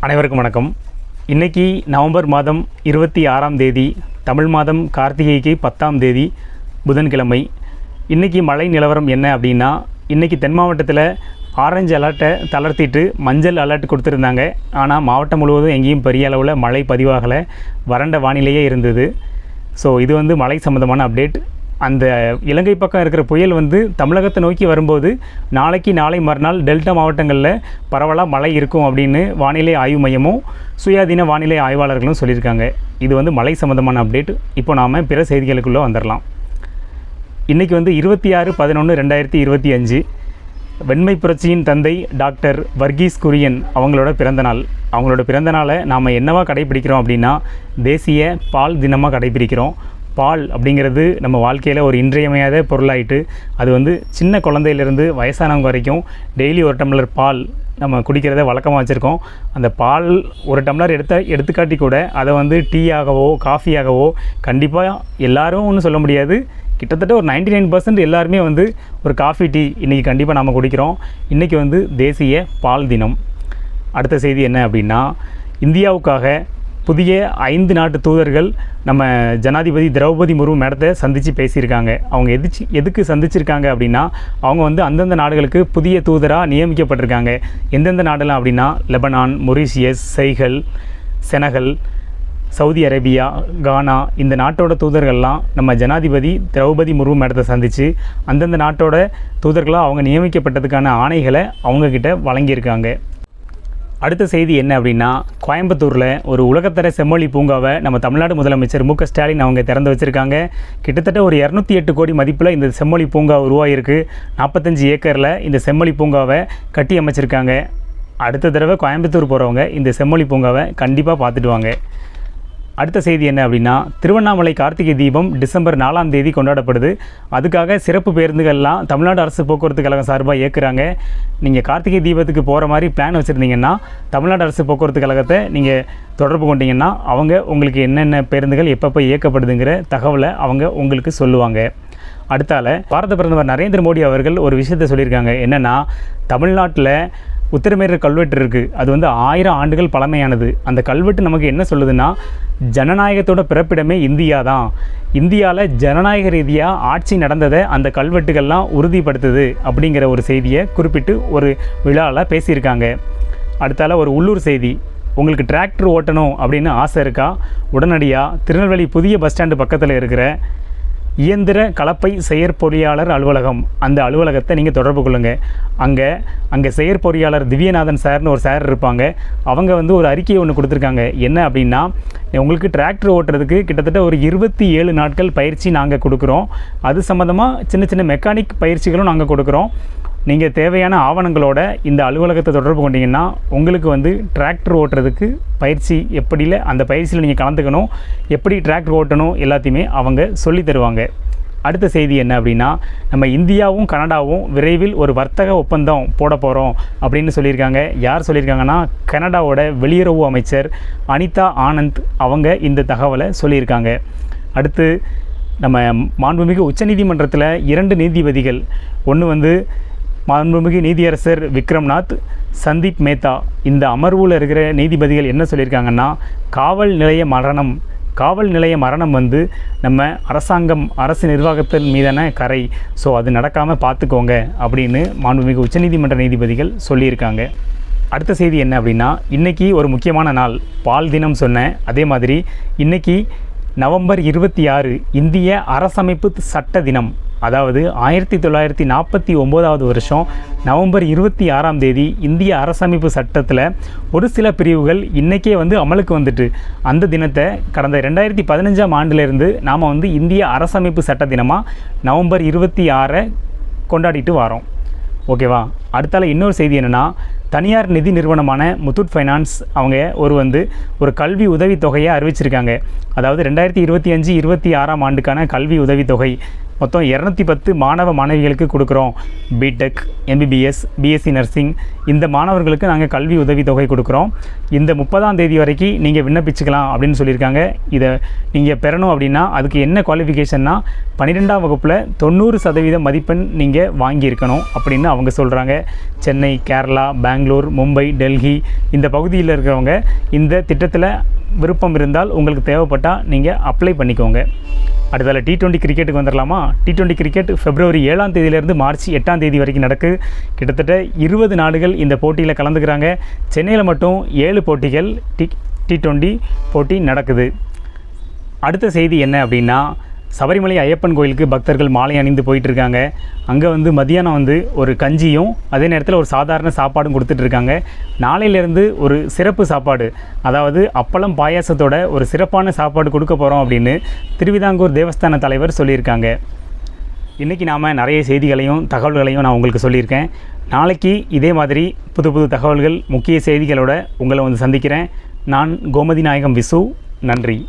அனைவருக்கும் வணக்கம். இன்றைக்கி நவம்பர் மாதம் 26ஆம் தேதி, தமிழ் மாதம் கார்த்திகைக்கு 10ஆம் தேதி புதன்கிழமை. இன்றைக்கி மழை நிலவரம் என்ன அப்படின்னா, இன்றைக்கி தென் மாவட்டத்தில் ஆரஞ்சு அலர்ட்டை தளர்த்திட்டு மஞ்சள் அலர்ட் கொடுத்துருந்தாங்க. ஆனால் மாவட்டம் முழுவதும் எங்கேயும் பெரிய அளவில் மழை பதிவாகலை, வறண்ட வானிலையே இருந்தது. ஸோ இது மழை சம்மந்தமான அப்டேட். அந்த இலங்கை பக்கம் இருக்கிற புயல் தமிழகத்தை நோக்கி வரும்போது நாளை மறுநாள் டெல்டா மாவட்டங்களில் பரவலாக மழை இருக்கும் அப்படின்னு வானிலை ஆய்வு மையமும் சுயாதீன வானிலை ஆய்வாளர்களும் சொல்லியிருக்காங்க. இது மழை சம்மந்தமான அப்டேட். இப்போ நாம் பிற செய்திகளுக்குள்ளே வந்துடலாம். இன்றைக்கி 26/11/2025 வெண்மை புரட்சியின் தந்தை டாக்டர் வர்கீஸ் குரியன் அவங்களோட பிறந்தநாள். அவங்களோட பிறந்தநாளை நாம் என்னவா கடைபிடிக்கிறோம் அப்படின்னா, தேசிய பால் தினமாக கடைபிடிக்கிறோம். பால் அப்படிங்கிறது நம்ம வாழ்க்கையில் ஒரு இன்றியமையாத பொருளாயிட்டு, அது சின்ன குழந்தையிலேருந்து வயசானவங்க வரைக்கும் டெய்லி ஒரு டம்ளர் பால் நம்ம குடிக்கிறத வழக்கமாக வச்சுருக்கோம். அந்த பால் ஒரு டம்ளர் எடுத்துக்காட்டி கூட அதை டீயாகவோ காஃபியாகவோ கண்டிப்பாக எல்லாரும் ஒன்றும் சொல்ல முடியாது, கிட்டத்தட்ட ஒரு 99% எல்லாருமே ஒரு காஃபி டீ இன்றைக்கி கண்டிப்பாக நாம் குடிக்கிறோம். இன்றைக்கி தேசிய பால் தினம். அடுத்த செய்தி என்ன அப்படின்னா, இந்தியாவுக்காக புதிய 5 நாட்டு தூதர்கள் நம்ம ஜனாதிபதி திரௌபதி முர்மு மேடத்தை சந்தித்து பேசியிருக்காங்க. அவங்க எதுக்கு சந்திச்சிருக்காங்க அப்படின்னா, அவங்க அந்தந்த நாடுகளுக்கு புதிய தூதராக நியமிக்கப்பட்டிருக்காங்க. எந்தெந்த நாடெல்லாம் அப்படின்னா, லெபனான், மொரீஷியஸ், செய்கல், செனகல், சவுதி அரேபியா, கானா, இந்த நாட்டோட தூதர்கள்லாம் நம்ம ஜனாதிபதி திரௌபதி முர்மு மேடத்தை சந்தித்து அந்தந்த நாட்டோட தூதர்களாக அவங்க நியமிக்கப்பட்டதுக்கான ஆணைகளை அவங்கக்கிட்ட வழங்கியிருக்காங்க. அடுத்த செய்தி என்ன அப்படின்னா, கோயம்புத்தூரில் ஒரு உலகத்தர செம்மொழி பூங்காவை நம்ம தமிழ்நாடு முதலமைச்சர் மு.க. ஸ்டாலின் அவங்க திறந்து வச்சுருக்காங்க. கிட்டத்தட்ட ஒரு 208 கோடி மதிப்பில் இந்த செம்மொழி பூங்கா உருவாகிருக்கு. 45 ஏக்கரில் இந்த செம்மொழி பூங்காவை கட்டி அமைச்சிருக்காங்க. அடுத்த தடவை கோயம்புத்தூர் போகிறவங்க இந்த செம்மொழி பூங்காவை கண்டிப்பாக பார்த்துட்டு வாங்க. அடுத்த செய்தி என்ன அப்படின்னா, திருவண்ணாமலை கார்த்திகை தீபம் டிசம்பர் 4ஆம் தேதி கொண்டாடப்படுது. அதுக்காக சிறப்பு பேருந்துகள்லாம் தமிழ்நாடு அரசு போக்குவரத்து கழகம் சார்பாக இயக்குறாங்க. நீங்கள் கார்த்திகை தீபத்துக்கு போகிற மாதிரி பிளான் வச்சுருந்தீங்கன்னா, தமிழ்நாடு அரசு போக்குவரத்து கழகத்தை நீங்கள் தொடர்பு கொண்டீங்கன்னா அவங்க உங்களுக்கு என்னென்ன பேருந்துகள் எப்பப்போ இயக்கப்படுதுங்கிற தகவலை அவங்க உங்களுக்கு சொல்லுவாங்க. அடுத்தால பாரத பிரதமர் நரேந்திர மோடி அவர்கள் ஒரு விஷயத்தை சொல்லியிருக்காங்க. என்னென்னா, தமிழ்நாட்டில் உத்திரமேரூர் கல்வெட்டு இருக்குது. அது 1000 ஆண்டுகள் பழமையானது. அந்த கல்வெட்டு நமக்கு என்ன சொல்லுதுன்னா, ஜனநாயகத்தோட பிறப்பிடமே இந்தியா தான். இந்தியாவில் ஜனநாயக ரீதியாக ஆட்சி நடந்ததை அந்த கல்வெட்டுகள்லாம் உறுதிப்படுத்துது அப்படிங்கிற ஒரு செய்தியை குறிப்பிட்டு ஒரு விழாவில் பேசியிருக்காங்க. அடுத்தால ஒரு உள்ளூர் செய்தி. உங்களுக்கு டிராக்டர் ஓட்டணும் அப்படின்னு ஆசை இருக்கா? உடனடியாக திருநெல்வேலி புதிய பஸ் ஸ்டாண்டு பக்கத்தில் இருக்கிற இயந்திர கலப்பை செயற்பொறியாளர் அலுவலகம், அந்த அலுவலகத்தை நீங்கள் தொடர்பு கொள்ளுங்கள். அங்கே செயற்பொறியாளர் திவ்யநாதன் சார்னு ஒரு சார் இருப்பாங்க. அவங்க ஒரு அறிக்கையை ஒன்று கொடுத்துருக்காங்க. என்ன அப்படின்னா, உங்களுக்கு டிராக்டர் ஓட்டுறதுக்கு கிட்டத்தட்ட ஒரு 27 நாட்கள் பயிற்சி நாங்கள் கொடுக்குறோம். அது சம்மந்தமாக சின்ன சின்ன மெக்கானிக் பயிற்சிகளும் நாங்கள் கொடுக்குறோம். நீங்கள் தேவையான ஆவணங்களோட இந்த அலுவலகத்தை தொடர்பு கொண்டீங்கன்னா, உங்களுக்கு டிராக்டர் ஓட்டுறதுக்கு பயிற்சி எப்படியில் அந்த பயிற்சியில் நீங்கள் கலந்துக்கணும், எப்படி டிராக்டர் ஓட்டணும் எல்லாத்தையுமே அவங்க சொல்லி தருவாங்க. அடுத்த செய்தி என்ன அப்படின்னா, நம்ம இந்தியாவும் கனடாவும் விரைவில் ஒரு வர்த்தக ஒப்பந்தம் போட போகிறோம் அப்படின்னு சொல்லியிருக்காங்க. யார் சொல்லியிருக்காங்கன்னா, கனடாவோட வெளியுறவு அமைச்சர் அனிதா ஆனந்த் அவங்க இந்த தகவலை சொல்லியிருக்காங்க. அடுத்து நம்ம மாண்புமிகு உச்சநீதிமன்றத்தில் 2 நீதிபதிகள், ஒன்று மாண்புமிகு நீதியரசர் விக்ரம்நாத், சந்தீப் மேத்தா, இந்த அமர்வில் இருக்கிற நீதிபதிகள் என்ன சொல்லியிருக்காங்கன்னா, காவல் நிலைய மரணம் நம்ம அரசு நிர்வாகத்தின் மீதான கரை. ஸோ அது நடக்காமல் பார்த்துக்கோங்க அப்படின்னு மாண்புமிகு உச்சநீதிமன்ற நீதிபதிகள் சொல்லியிருக்காங்க. அடுத்த செய்தி என்ன அப்படின்னா, இன்றைக்கி ஒரு முக்கியமான நாள், பால் தினம் சொன்னேன். அதே மாதிரி இன்றைக்கி நவம்பர் 26 இந்திய அரசமைப்பு சட்ட தினம். அதாவது 1949 வருஷம் நவம்பர் 26ஆம் தேதி இந்திய அரசமைப்பு சட்டத்தில் ஒரு சில பிரிவுகள் இன்றைக்கே அமலுக்கு வந்துட்டு, அந்த தினத்தை கடந்த 2015ஆம் ஆண்டிலிருந்து நாம் இந்திய அரசமைப்பு சட்ட தினமாக நவம்பர் 26 கொண்டாடிட்டு வரோம். ஓகேவா? அடுத்தால இன்னொரு செய்தி என்னென்னா, தனியார் நிதி நிறுவனமான முத்தூட் ஃபைனான்ஸ் அவங்க ஒரு கல்வி உதவித்தொகையை அறிவிச்சிருக்காங்க. அதாவது 2025-26ஆம் ஆண்டுக்கான கல்வி உதவித்தொகை மொத்தம் 210 மாணவ மாணவிகளுக்கு கொடுக்குறோம். பிடெக், எம்பிபிஎஸ், பிஎஸ்சி நர்சிங் இந்த மாணவர்களுக்கு நாங்கள் கல்வி உதவித்தொகை கொடுக்குறோம். இந்த 30ஆம் தேதி வரைக்கும் நீங்கள் விண்ணப்பிச்சுக்கலாம் அப்படின்னு சொல்லியிருக்காங்க. இதை நீங்கள் பெறணும் அப்படின்னா அதுக்கு என்ன குவாலிஃபிகேஷன்னா 12ஆம் வகுப்பில் 90% மதிப்பெண் நீங்கள் வாங்கியிருக்கணும் அப்படின்னு அவங்க சொல்கிறாங்க. சென்னை, கேரளா, பெங்களூர், மும்பை, டெல்லி இந்த பகுதியில் இருக்கிறவங்க இந்த திட்டத்தில் விருப்பம் இருந்தால் உங்களுக்கு தேவைப்பட்டால் நீங்கள் அப்ளை பண்ணிக்கோங்க. அடுத்தால T20 கிரிக்கெட்டுக்கு வந்துடலாமா? T20 கிரிக்கெட் February 7ஆம் தேதியிலேருந்து March 8ஆம் தேதி வரைக்கும் நடக்குது. கிட்டத்தட்ட 20 நாடுகள் இந்த போட்டியில் கலந்துக்கிறாங்க. சென்னையில் மட்டும் 7 போட்டிகள் T20 போட்டி நடக்குது. அடுத்த செய்தி என்ன அப்படின்னா, சபரிமலை ஐயப்பன் கோயிலுக்கு பக்தர்கள் மாலை அணிந்து போயிட்டுருக்காங்க. அங்கே மதியானம் ஒரு கஞ்சியும் அதே நேரத்தில் ஒரு சாதாரண சாப்பாடும் கொடுத்துட்ருக்காங்க. நாளையிலேருந்து ஒரு சிறப்பு சாப்பாடு, அதாவது அப்பளம் பாயாசத்தோட ஒரு சிறப்பான சாப்பாடு கொடுக்க போகிறோம் அப்படின்னு திருவிதாங்கூர் தேவஸ்தான தலைவர் சொல்லியிருக்காங்க. இன்றைக்கி நாம் நிறைய செய்திகளையும் தகவல்களையும் நான் உங்களுக்கு சொல்லியிருக்கேன். நாளைக்கு இதே மாதிரி புது புது தகவல்கள் முக்கிய செய்திகளோட உங்களை சந்திக்கிறேன். நான் கோமதி நாயகம் விசு. நன்றி.